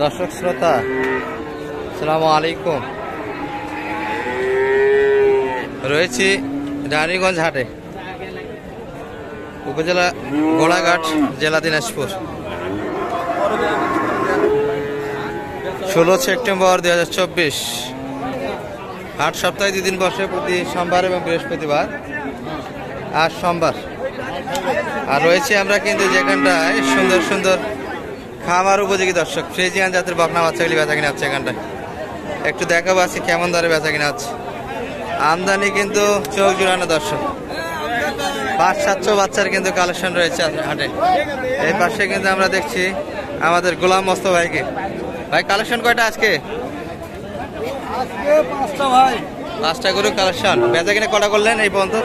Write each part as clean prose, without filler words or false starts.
দর্শক শ্রোতা আসসালামু আলাইকুম। রয়েছি রানীগঞ্জ হাটে, উপজেলা গোড়াঘাট, জেলা দিনাজপুর। 16 সেপ্টেম্বর 2024। হাট সপ্তাহে 2 দিন বসে, প্রতি সোমবার এবং বৃহস্পতিবার। আজ সোমবার। আর রয়েছে আমরা কিন্তু যেখানটায় সুন্দর সুন্দর খামার উপযোগী দর্শক ফ্রিজিয়ান জাতের বকনা বাচ্চাগুলি বেচা কিনা হচ্ছে। এখানটায় একটু দেখাবো আজকে কেমন দরে বেচা কিনা হচ্ছে। আমদানি কিন্তু চোখ জুড়ানো দর্শক, 500-700 বাচ্চার কিন্তু কালেকশন রয়েছে হাটে। এই পাশে কিন্তু আমরা দেখছি আমাদের গোলাম মস্ত ভাইকে। ভাই কালেকশন কয়টা আজকে? 5টা গরু কালেকশন। বেচা কিনা কটা করলেন এই পর্যন্ত?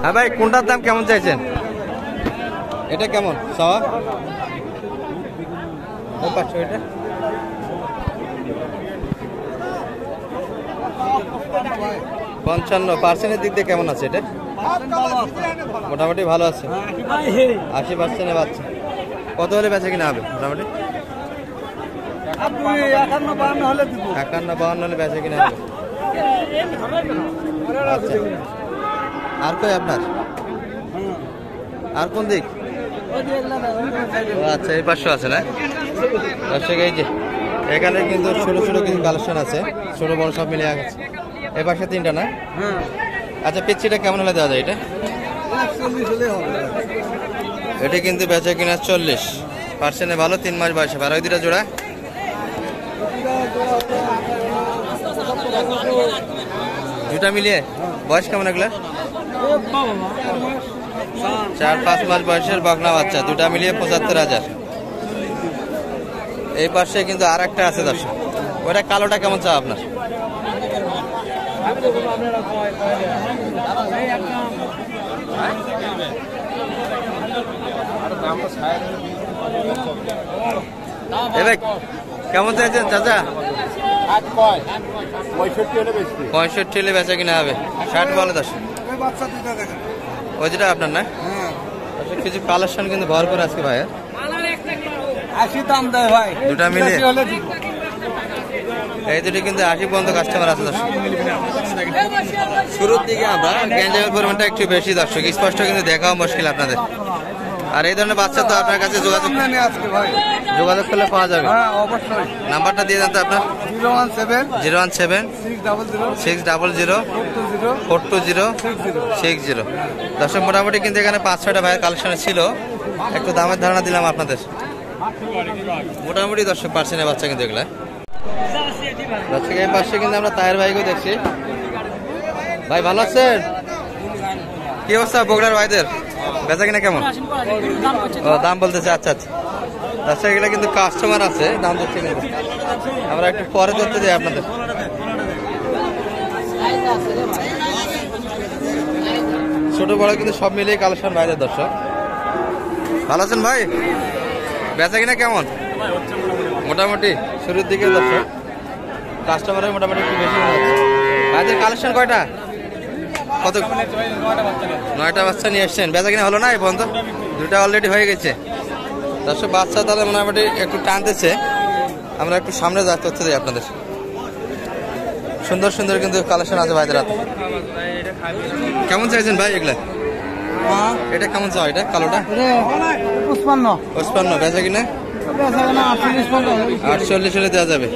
হ্যাঁ ভাই, কোনটার দাম কেমন চাইছেন? এটা কেমন সওয়া? 500। এটা 55%-এর দিক দিয়ে কেমন আছে? এটা মোটামুটি ভালো আছে, 80%-এ বাচ্চা। কত হলে বেচা কিনা হবে মোটামুটি? 51-52 হলে বেচা কিনা হবে। আচ্ছা, আর কই আপনার? আর কোন দিক? আচ্ছা, এই পাশে আছে না দর্শক? এই যে এখানে কিন্তু ছোট ছোট কিছু কালেকশন আছে, ছোট বড় সব মিলে আছে। এই পাশে 3টা না? আচ্ছা, পিচ্ছিটা কেমন হলে দেওয়া যায়? এটা কিন্তু বেচা কিনা 40%-এ ভালো, 3 মাস বয়সে। আর ওই 2টা জোড়া 2টা মিলিয়ে বয়স কেমন এগুলা? 4-5 মাস বয়সের বকনা বাচ্চা, 2টা মিলিয়ে 75,000। এই পাশে কিন্তু আর একটা আছে দর্শক, ওটা কালোটা কেমন চা আপনার? কেমন চাইছেন চাচা? 65 হলে বেচা কিনা হবে। 60 বলে দর্শক। ওই যেটা আপনার না? কিছু কালেকশন কিন্তু ভরপুর আজকে ভাই। 80 দাম দেয় ভাই, 2টা মিলিয়ে। এই দুটি কিন্তু 80 পর্যন্ত কাস্টমার আছে দর্শক। শুরুর দিকে আমরা গ্যাঞ্জামের পরিমাণটা একটু বেশি দর্শক, স্পষ্ট কিন্তু দেখাও মুশকিল আপনাদের। আর এই ধরনের বাচ্চা তো আপনার কাছে যোগাযোগ করলে পাওয়া যাবে। নাম্বারটা দিয়ে দেন তো আপনার। 017-600-420-60। দর্শক মোটামুটি কিন্তু এখানে 5-6টা ভাইয়ের কালেকশনে ছিল, একটু দামের ধারণা দিলাম আপনাদের। মোটামুটি 10% বাচ্চা কিন্তু এগুলা দর্শক। এই পাশে কিন্তু আমরা তাহের ভাইকেও দেখছি। ভাই ভালো আছেন? কি অবস্থা বগুড়ার ভাইদের বেচা কিনা কেমন? ও, দাম বলতেছে। আচ্ছা আচ্ছা দর্শক, এগুলা কিন্তু কাস্টমার আছে, দাম দিচ্ছে কিন্তু। আমরা একটু পরে ধরতে দিই আপনাদের। ছোট বড় কিন্তু সব মিলিয়ে কালেকশন ভাইদের দর্শক। ভালো আছেন ভাই? বেচা কিনা কেমন? মোটামুটি শুরুর দিকে দর্শক, কাস্টমারের মোটামুটি একটু বেশি মনে হচ্ছে। ভাইদের কালেকশন কয়টা? কত? 9টা বাচ্চা নিয়ে এসছেন। বেচা কিনা হলো না এই পর্যন্ত? 2টা অলরেডি হয়ে গেছে দর্শক। বাচ্চা তাহলে মোটামুটি একটু টানতেছে। আমরা একটু সামনে যাতে হচ্ছে দিই আপনাদের। সুন্দর সুন্দর কিন্তু কালেকশন আছে ভাইদের হাতে। কেমন চাইছেন ভাই এগুলা? এটা কেমন চাও? এটা কালোটা 55। বেচা কিনা 48 হলে দেওয়া যাবে।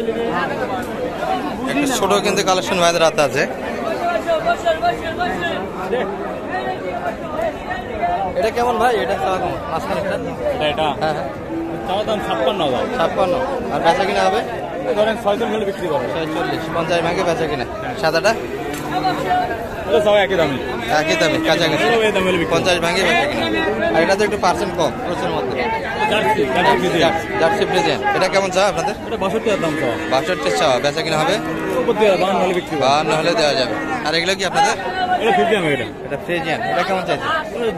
একটু ছোট কিন্তু কালেকশন ভাইদের হাতে আছে। এটা কেমন ভাই? এটা চাওয়া কেমন? এটা হ্যাঁ হ্যাঁ, চাওয়া দাম 56। আর বেচা কিনা হবে ধরেন 6 হলে বিক্রি করে 46, 50 ভাগে বেচা কিনা। সাদাটা একই দামে কাছাকাছি 50 ভাগে বেচা কিনা। আর এটা তো একটু পার্সেন্ট কম, প্রচুর মধ্যে। Jersey Friesian. এটা কেমন চা আপনাদের? 62 দাম। 62 চাওয়া, বেচা কিনা হবে 52 হলে দেওয়া যাবে। আর এগুলো কি আপনাদের? এটা ফ্রিজিয়ান। এটা কেমন চাইছে?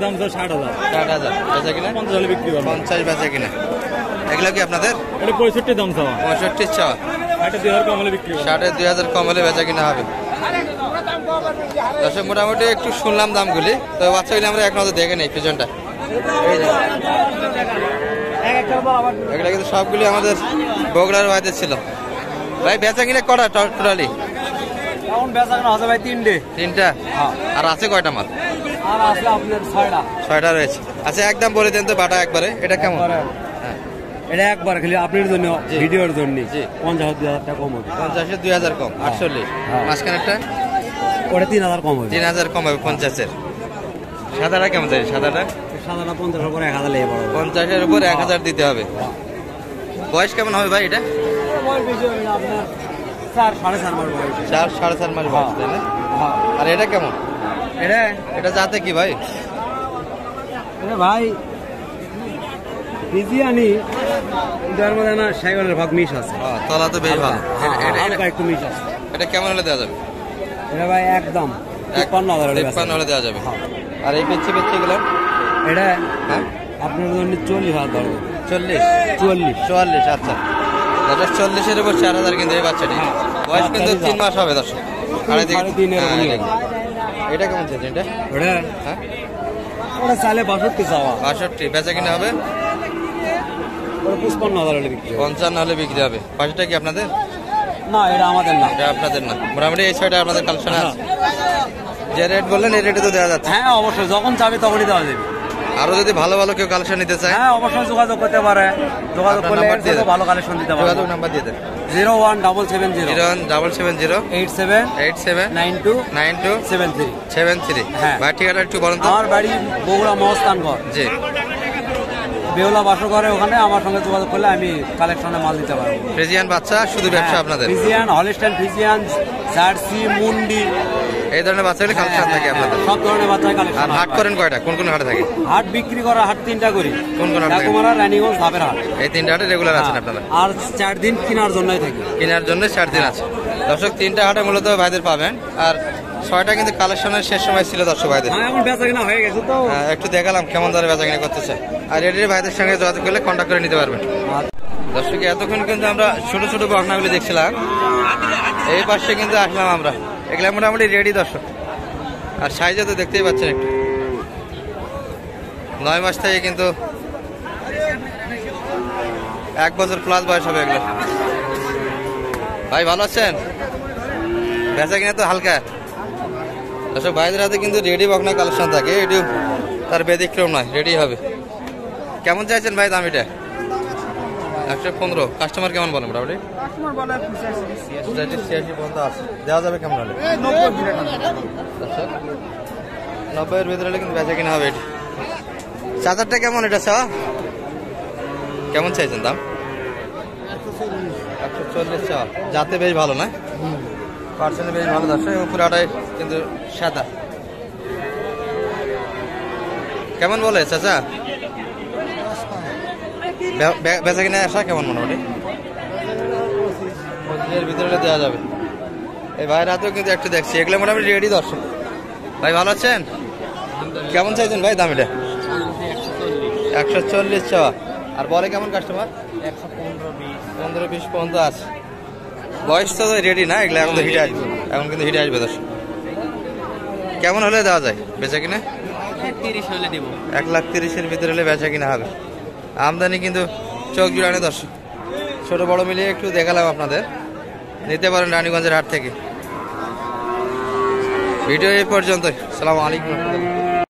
দাম 60,000। 60,000 বেচা কিনা 50 হলে বিক্রি করে 50 বেচা কিনা। এগুলো কি আপনাদের? এটা 65 দাম চাওয়া। 65 চাওয়া, 60,000 কম হলে বিক্রি করে 60,000 কম হলে বেচা কিনা হবে দর্শক। মোটামুটি একটু শুনলাম দামগুলি, তো বাচ্চাগুলি আমরা এক নজর দেখে নেই পিছনটা। এগুলা কিন্তু সবগুলি আমাদের বগুড়ার ভাইদের ছিল। ভাই বেচা কিনে কটা টোটালি? এখন বেচা কেনা হবে ভাই তিনটা। আর আছে কয়টা মাল? আর আছে আপনার 6টা রয়েছে। আচ্ছা একদম বলে দেন তো বাটা একবারে, এটা কেমন? এটা একবার খালি আপনার জন্য, ভিডিওর জন্য জি। 50,000 টাকা কম হবে। 50 2000 কম, 48। মাঝখানেরটা ওটা 3,000 কম হবে। 3000 কম হবে 50-এর। সাদাটা কেমন চাই? সাদাটা সাদাটা 50 উপরে 1000 লেগে পড়বে। 50-এর উপর 1000 দিতে হবে। বয়স কেমন হবে ভাই এটা? বয়স বেশি হবে না আপনার 4.5 মাস বয়স। 4.5 মাস বয়স, তাই না? আর এটা কেমন? এটা জাতে কি ভাই? ভাই বিজিয়ানি যার মধ্যে না সাইকেলের ভাগ মিশ আছে। তলা তো বেশ ভালো। হালকা একটু মিশ আছে। এটা কেমন হলে দেওয়া যাবে? এটা ভাই একদম 53,000 হলে দেওয়া যাবে। আর এই পেচ্ছি গুলো এটা হ্যাঁ আপনার জন্য 40,000 ধরবে। 44। আচ্ছা 40-এর উপর 4,000 কিন্তু এই বাচ্চাটি। বয়স কিন্তু 3 মাস হবে দর্শক। এটা কেমন চাইছে এটা? হ্যাঁ ওটা চাইলে 62 চাওয়া। 62 বেচা কিনা হবে? 55,000 হলে বিক্রি হবে। 55 হলে বিক্রি হবে। পাশেটা কি আপনাদের? না এটা আমাদের না। এটা আপনাদের না। মোটামুটি এই ছয়টা আপনাদের কালেকশন আছে। যে রেট বললেন এই রেটে তো দেওয়া যাচ্ছে। হ্যাঁ অবশ্যই, যখন চাবি তখনই দেওয়া যাবে। আরো যদি ভালো কেউ কালেকশন নিতে চায়, হ্যাঁ অবশ্যই যোগাযোগ করতে পারে। যোগাযোগ করলে ভালো কালেকশন দিতে পারে। যোগাযোগ নাম্বার দিয়ে দেন। 01770 8773 হ্যাঁ। ভাই ঠিকানা একটু বলেন তো। আমার বাড়ি বগুড়া মহস্থানগড়। জি। বেহুলা বাসঘরে, ওখানে আমার সঙ্গে যোগাযোগ করলে আমি কালেকশনে মাল দিতে পারবো। ফ্রিজিয়ান বাচ্চা শুধু ব্যবসা আপনাদের? ফ্রিজিয়ান, হলিস্টাইন ফ্রিজিয়ান, জার্সি, মুন্ডি, এই ধরনের বাচ্চাগুলি কালেকশন থাকে আপনাদের? সব ধরনের বাচ্চার কালেকশন। আর হাট করেন কয়টা? কোন হাটে থাকে? হাট বিক্রি করা হাট 3টা করি। কোন হাট? ডাকুমারা, রানীগঞ্জ, ধাপের হাট। এই 3টা হাটে রেগুলার আছেন আপনারা? আর 4 দিন কেনার জন্যই থাকি। কেনার জন্য 4 দিন আছে দর্শক। 3টা হাটে মূলত ভাইদের পাবেন। আর 6টা কিন্তু কালেকশনের শেষ সময় ছিল দর্শক ভাইদের। এখন বেচা কিনা হয়ে গেছে তো একটু দেখালাম কেমন ধরে বেচা কিনা করতেছে। আর রেডির ভাইদের সঙ্গে যোগাযোগ করলে কন্ট্যাক্ট করে নিতে পারবেন। দর্শক এতক্ষণ কিন্তু আমরা ছোট ছোট বকনাগুলি দেখছিলাম। এই পাশে কিন্তু আসলাম আমরা। এগুলো মোটামুটি রেডি দর্শক। আর সাইজে তো দেখতেই পাচ্ছেন একটু। 9 মাস থেকে কিন্তু 1 বছর প্লাস বয়স হবে এগুলো। ভাই ভালো আছেন? বেচা কিনা তো হালকা দর্শক। ভাইদের হাতে কিন্তু রেডি বকনা কালেকশন থাকে, এটি তার ব্যতিক্রম নয়, রেডি হবে। কেমন চাইছেন ভাই দাম এটা? 115। কাস্টমার কেমন বলেন? মোটামুটি 86 পর্যন্ত আছে। দেওয়া যাবে কেমন হলে? 90-এর ভিতরে হলে কিন্তু বেচা কিনা হবে এটি। চাদরটা কেমন এটা চাওয়া? কেমন চাইছেন দাম? 140 চাওয়া। যাতে বেশ ভালো না? পার্সেন্টে বেশ ভালো দর্শক। পুরাটাই কিন্তু সাদা। কেমন বলে চাচা? বেচা কিনা আসা কেমন মোটামুটি? 25-এর ভিতরে দেওয়া যাবে। এই ভাইয়ের হাতেও কিন্তু একটু দেখছি। এগুলো মোটামুটি রেডি দর্শক। ভাই ভালো আছেন? কেমন চাইছেন ভাই দাম এটা? 140 চাওয়া। আর বলে কেমন কাস্টমার? 15-20 পর্যন্ত আছে। বয়স তো রেডি না, এগুলো এখন তো হিটে আসবে। এখন কিন্তু হিটে আসবে দর্শক। কেমন হলে দেওয়া যায় বেচা কিনা? 1,30,000-এর ভিতরে হলে বেচা কিনা হবে। আমদানি কিন্তু চোখ জুড়ানো দর্শক। ছোট বড় মিলিয়ে একটু দেখালাম আপনাদের। নিতে পারেন রানীগঞ্জের হাট থেকে। ভিডিও এই পর্যন্ত। আসসালামু আলাইকুম।